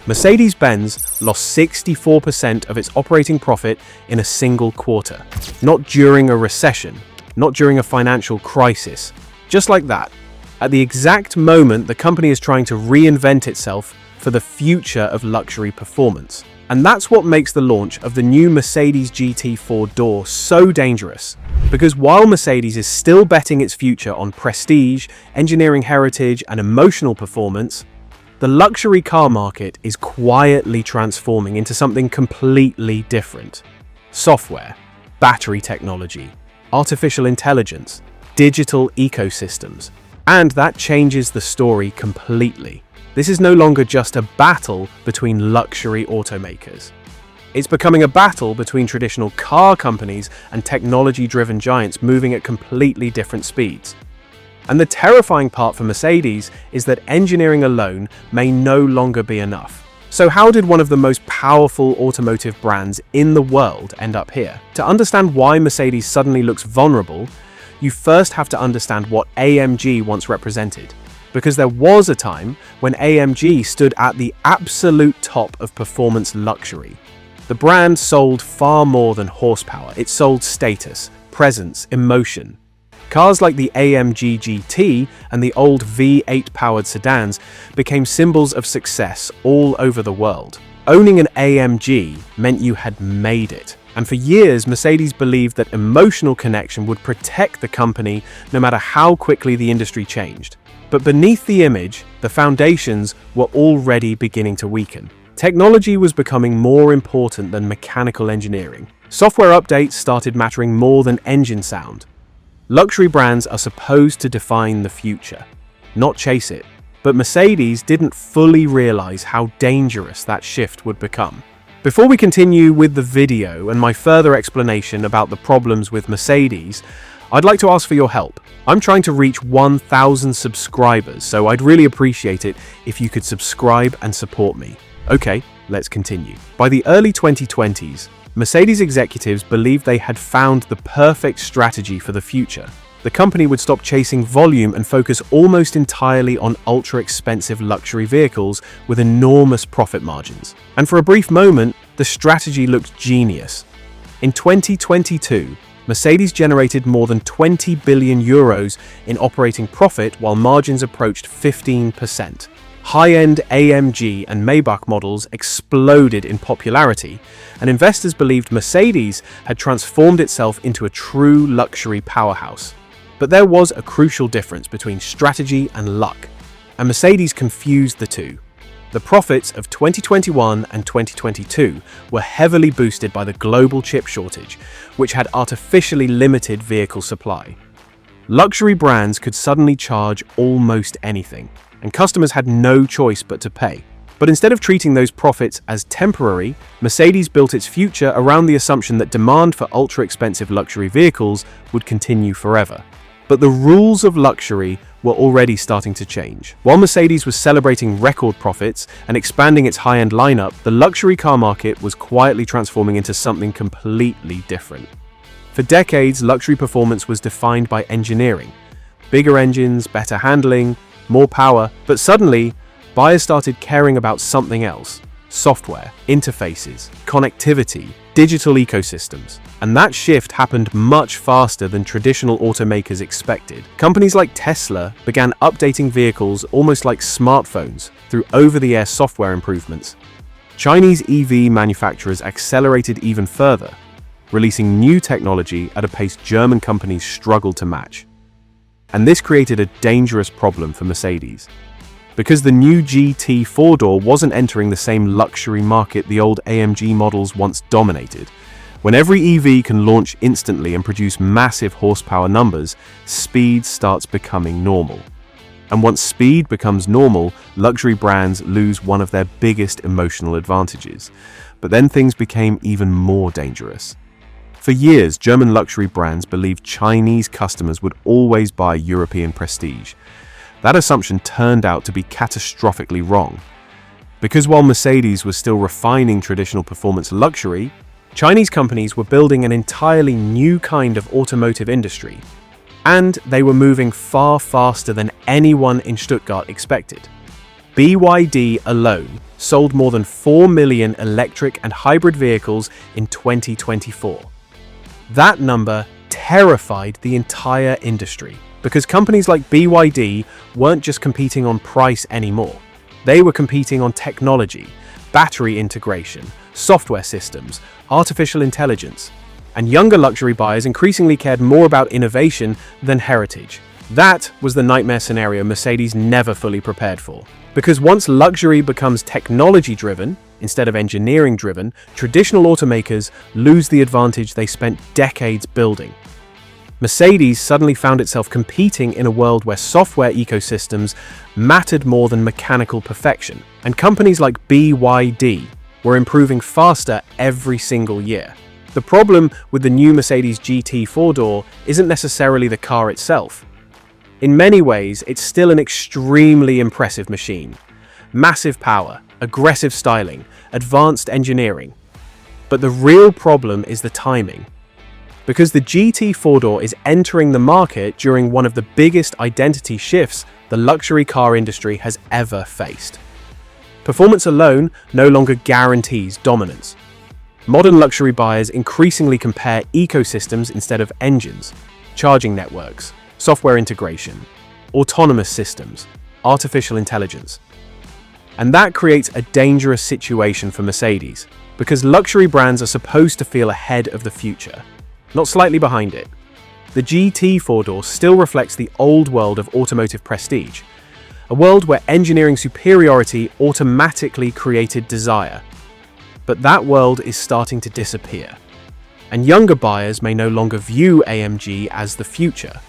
Mercedes-Benz lost 64% of its operating profit in a single quarter. Not during a recession, not during a financial crisis. Just like that. At the exact moment the company is trying to reinvent itself for the future of luxury performance. And that's what makes the launch of the new Mercedes GT four-door so dangerous. Because while Mercedes is still betting its future on prestige, engineering heritage, and emotional performance, the luxury car market is quietly transforming into something completely different. Software, battery technology, artificial intelligence, digital ecosystems. And that changes the story completely. This is no longer just a battle between luxury automakers. It's becoming a battle between traditional car companies and technology-driven giants moving at completely different speeds. And the terrifying part for Mercedes is that engineering alone may no longer be enough. So how did one of the most powerful automotive brands in the world end up here? To understand why Mercedes suddenly looks vulnerable, you first have to understand what AMG once represented. Because there was a time when AMG stood at the absolute top of performance luxury. The brand sold far more than horsepower. It sold status, presence, emotion. Cars like the AMG GT and the old V8-powered sedans became symbols of success all over the world. Owning an AMG meant you had made it. And for years, Mercedes believed that emotional connection would protect the company no matter how quickly the industry changed. But beneath the image, the foundations were already beginning to weaken. Technology was becoming more important than mechanical engineering. Software updates started mattering more than engine sound. Luxury brands are supposed to define the future, not chase it. But Mercedes didn't fully realize how dangerous that shift would become. Before we continue with the video and my further explanation about the problems with Mercedes, I'd like to ask for your help. I'm trying to reach 1,000 subscribers, so I'd really appreciate it if you could subscribe and support me. Okay, let's continue. By the early 2020s, Mercedes executives believed they had found the perfect strategy for the future. The company would stop chasing volume and focus almost entirely on ultra-expensive luxury vehicles with enormous profit margins. And for a brief moment, the strategy looked genius. In 2022, Mercedes generated more than 20 billion euros in operating profit while margins approached 15%. High-end AMG and Maybach models exploded in popularity, and investors believed Mercedes had transformed itself into a true luxury powerhouse. But there was a crucial difference between strategy and luck, and Mercedes confused the two. The profits of 2021 and 2022 were heavily boosted by the global chip shortage, which had artificially limited vehicle supply. Luxury brands could suddenly charge almost anything, and customers had no choice but to pay. But instead of treating those profits as temporary, Mercedes built its future around the assumption that demand for ultra-expensive luxury vehicles would continue forever. But the rules of luxury were already starting to change. While Mercedes was celebrating record profits and expanding its high-end lineup, the luxury car market was quietly transforming into something completely different. For decades, luxury performance was defined by engineering. Bigger engines, better handling, more power. But suddenly, buyers started caring about something else. Software, interfaces, connectivity, digital ecosystems. And that shift happened much faster than traditional automakers expected. Companies like Tesla began updating vehicles almost like smartphones through over-the-air software improvements. Chinese EV manufacturers accelerated even further, releasing new technology at a pace German companies struggled to match. And this created a dangerous problem for Mercedes. Because the new GT four-door wasn't entering the same luxury market the old AMG models once dominated. When every EV can launch instantly and produce massive horsepower numbers, speed starts becoming normal. And once speed becomes normal, luxury brands lose one of their biggest emotional advantages. But then things became even more dangerous. For years, German luxury brands believed Chinese customers would always buy European prestige. That assumption turned out to be catastrophically wrong. Because while Mercedes was still refining traditional performance luxury, Chinese companies were building an entirely new kind of automotive industry. And they were moving far faster than anyone in Stuttgart expected. BYD alone sold more than 4 million electric and hybrid vehicles in 2024. That number terrified the entire industry because companies like BYD weren't just competing on price anymore. They were competing on technology, battery integration, software systems, artificial intelligence, and younger luxury buyers increasingly cared more about innovation than heritage. That was the nightmare scenario Mercedes never fully prepared for. Because once luxury becomes technology-driven instead of engineering-driven, traditional automakers lose the advantage they spent decades building. Mercedes suddenly found itself competing in a world where software ecosystems mattered more than mechanical perfection, and companies like BYD were improving faster every single year. The problem with the new Mercedes GT four-door isn't necessarily the car itself. In many ways, it's still an extremely impressive machine. Massive power, aggressive styling, advanced engineering. But the real problem is the timing. Because the GT four-door is entering the market during one of the biggest identity shifts the luxury car industry has ever faced. Performance alone no longer guarantees dominance. Modern luxury buyers increasingly compare ecosystems instead of engines, charging networks, software integration, autonomous systems, artificial intelligence. And that creates a dangerous situation for Mercedes, because luxury brands are supposed to feel ahead of the future, not slightly behind it. The GT four-door still reflects the old world of automotive prestige, a world where engineering superiority automatically created desire. But that world is starting to disappear, and younger buyers may no longer view AMG as the future,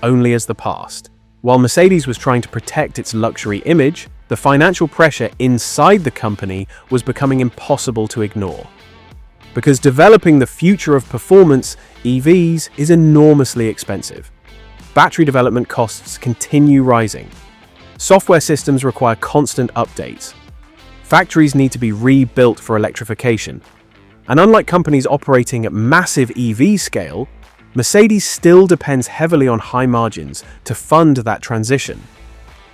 only as the past. While Mercedes was trying to protect its luxury image, the financial pressure inside the company was becoming impossible to ignore. Because developing the future of performance, EVs, is enormously expensive. Battery development costs continue rising. Software systems require constant updates. Factories need to be rebuilt for electrification. And unlike companies operating at massive EV scale, Mercedes still depends heavily on high margins to fund that transition.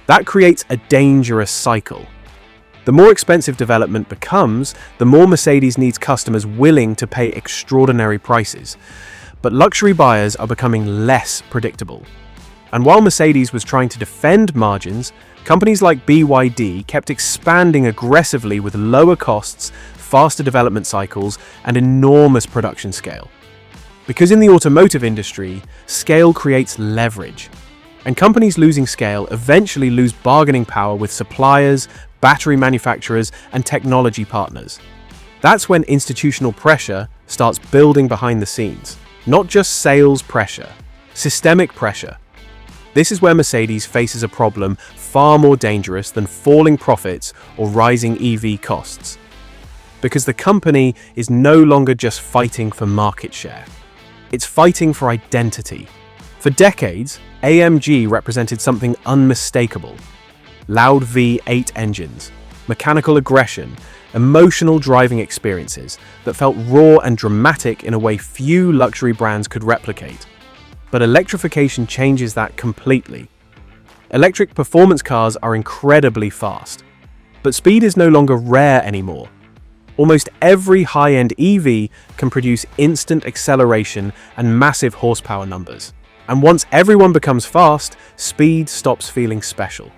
That creates a dangerous cycle. The more expensive development becomes, the more Mercedes needs customers willing to pay extraordinary prices. But luxury buyers are becoming less predictable. And while Mercedes was trying to defend margins, companies like BYD kept expanding aggressively with lower costs, faster development cycles, and enormous production scale. Because in the automotive industry, scale creates leverage. And companies losing scale eventually lose bargaining power with suppliers, battery manufacturers, and technology partners. That's when institutional pressure starts building behind the scenes. Not just sales pressure, systemic pressure. This is where Mercedes faces a problem far more dangerous than falling profits or rising EV costs. Because the company is no longer just fighting for market share. It's fighting for identity. For decades, AMG represented something unmistakable. Loud V8 engines, mechanical aggression, emotional driving experiences that felt raw and dramatic in a way few luxury brands could replicate. But electrification changes that completely. Electric performance cars are incredibly fast, but speed is no longer rare anymore. Almost every high-end EV can produce instant acceleration and massive horsepower numbers. And once everyone becomes fast, speed stops feeling special.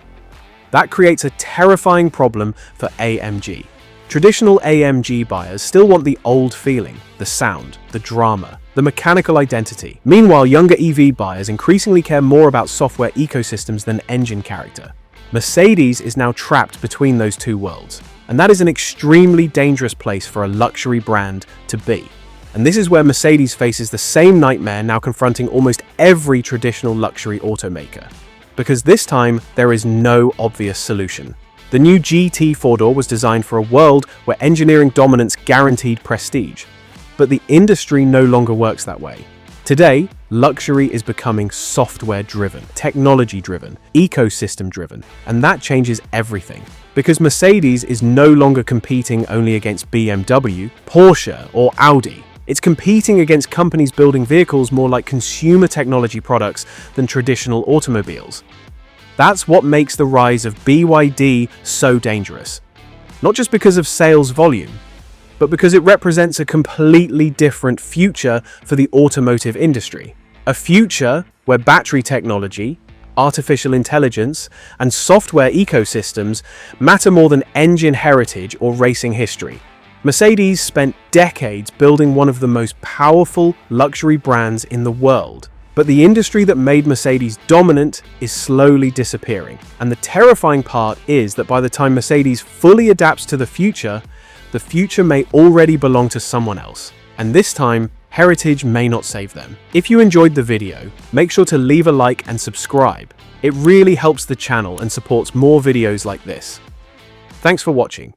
That creates a terrifying problem for AMG. Traditional AMG buyers still want the old feeling, the sound, the drama, the mechanical identity. Meanwhile, younger EV buyers increasingly care more about software ecosystems than engine character. Mercedes is now trapped between those two worlds, and that is an extremely dangerous place for a luxury brand to be. And this is where Mercedes faces the same nightmare now confronting almost every traditional luxury automaker. Because this time, there is no obvious solution. The new GT four-door was designed for a world where engineering dominance guaranteed prestige. But the industry no longer works that way. Today, luxury is becoming software-driven, technology-driven, ecosystem-driven, and that changes everything. Because Mercedes is no longer competing only against BMW, Porsche, or Audi. It's competing against companies building vehicles more like consumer technology products than traditional automobiles. That's what makes the rise of BYD so dangerous. Not just because of sales volume, but because it represents a completely different future for the automotive industry. A future where battery technology, artificial intelligence, and software ecosystems matter more than engine heritage or racing history. Mercedes spent decades building one of the most powerful luxury brands in the world. But the industry that made Mercedes dominant is slowly disappearing. And the terrifying part is that by the time Mercedes fully adapts to the future may already belong to someone else. And this time, heritage may not save them. If you enjoyed the video, make sure to leave a like and subscribe. It really helps the channel and supports more videos like this. Thanks for watching.